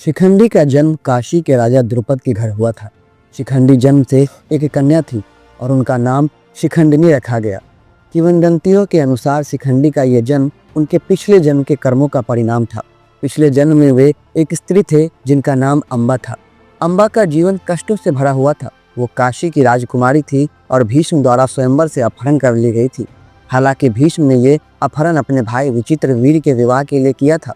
शिखंडी का जन्म काशी के राजा द्रुपद के घर हुआ था। शिखंडी जन्म से एक कन्या थी और उनका नाम शिखंडिनी रखा गया। किंवदंतियों के अनुसार शिखंडी का यह जन्म उनके पिछले जन्म के कर्मों का परिणाम था। पिछले जन्म में वे एक स्त्री थे जिनका नाम अम्बा था। अम्बा का जीवन कष्टों से भरा हुआ था। वो काशी की राजकुमारी थी और भीष्म द्वारा स्वयंवर से अपहरण कर ली गई थी। हालांकि भीष्म ने ये अपहरण अपने भाई विचित्रवीर्य के विवाह के लिए किया था।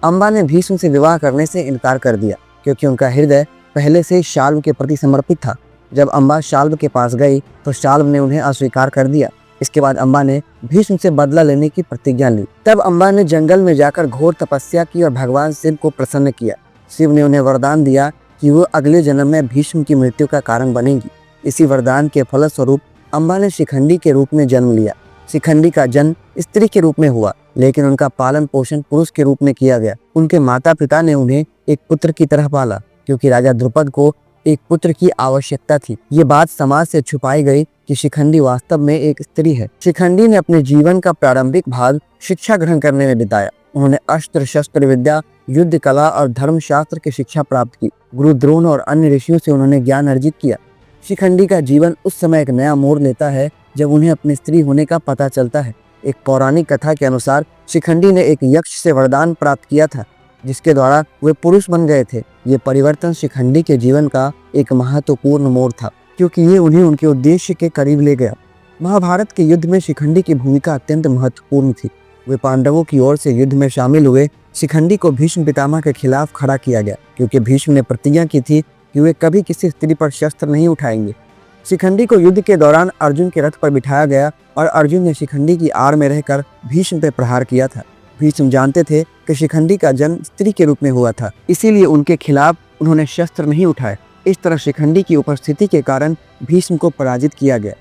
अम्बा ने भीष्म से विवाह करने से इनकार कर दिया क्योंकि उनका हृदय पहले से ही शाल्व के प्रति समर्पित था। जब अम्बा शाल्व के पास गई तो शाल्व ने उन्हें अस्वीकार कर दिया। इसके बाद अम्बा ने भीष्म से बदला लेने की प्रतिज्ञा ली। तब अम्बा ने जंगल में जाकर घोर तपस्या की और भगवान शिव को प्रसन्न किया। शिव ने उन्हें वरदान दिया कि वो अगले जन्म में भीष्म की मृत्यु का कारण बनेंगी। इसी वरदान के फलस्वरूप अम्बा ने शिखंडी के रूप में जन्म लिया। शिखंडी का जन्म स्त्री के रूप में हुआ, लेकिन उनका पालन पोषण पुरुष के रूप में किया गया। उनके माता पिता ने उन्हें एक पुत्र की तरह पाला क्योंकि राजा द्रुपद को एक पुत्र की आवश्यकता थी। ये बात समाज से छुपाई गई कि शिखंडी वास्तव में एक स्त्री है। शिखंडी ने अपने जीवन का प्रारंभिक भाग शिक्षा ग्रहण करने में बिताया। उन्होंने अस्त्र शस्त्र विद्या, युद्ध कला और धर्मशास्त्र की शिक्षा प्राप्त की। गुरु द्रोण और अन्य ऋषियों से उन्होंने ज्ञान अर्जित किया। शिखंडी का जीवन उस समय एक नया मोड़ लेता है जब उन्हें अपनी स्त्री होने का पता चलता है। एक पौराणिक कथा के अनुसार शिखंडी ने एक यक्ष से वरदान प्राप्त किया था जिसके द्वारा वे पुरुष बन गए थे। ये परिवर्तन शिखंडी के जीवन का एक महत्वपूर्ण मोड़ था क्योंकि ये उन्हें उनके उद्देश्य के करीब ले गया। महाभारत के युद्ध में शिखंडी की भूमिका अत्यंत महत्वपूर्ण थी। वे पांडवों की ओर से युद्ध में शामिल हुए। शिखंडी को भीष्म पितामह के खिलाफ खड़ा किया गया क्योंकि भीष्म ने प्रतिज्ञा की थी कि वे कभी किसी स्त्री पर शस्त्र नहीं उठाएंगे। शिखंडी को युद्ध के दौरान अर्जुन के रथ पर बिठाया गया और अर्जुन ने शिखंडी की आड़ में रहकर भीष्म पर प्रहार किया था। भीष्म जानते थे कि शिखंडी का जन्म स्त्री के रूप में हुआ था, इसीलिए उनके खिलाफ उन्होंने शस्त्र नहीं उठाए। इस तरह शिखंडी की उपस्थिति के कारण भीष्म को पराजित किया गया।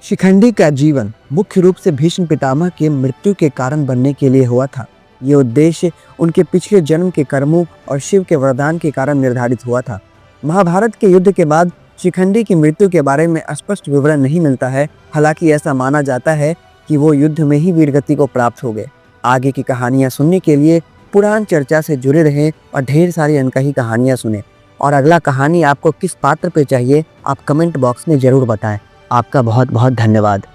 शिखंडी का जीवन मुख्य रूप से भीष्म पितामह के मृत्यु के कारण बनने के लिए हुआ था। ये उद्देश्य उनके पिछले जन्म के कर्मों और शिव के वरदान के कारण निर्धारित हुआ था। महाभारत के युद्ध के बाद शिखंडी की मृत्यु के बारे में स्पष्ट विवरण नहीं मिलता है। हालांकि ऐसा माना जाता है कि वो युद्ध में ही वीरगति को प्राप्त हो गए। आगे की कहानियां सुनने के लिए पुराण चर्चा से जुड़े रहें और ढेर सारी अनकही कहानियां सुनें। और अगला कहानी आपको किस पात्र पे चाहिए आप कमेंट बॉक्स में ज़रूर बताएं। आपका बहुत बहुत धन्यवाद।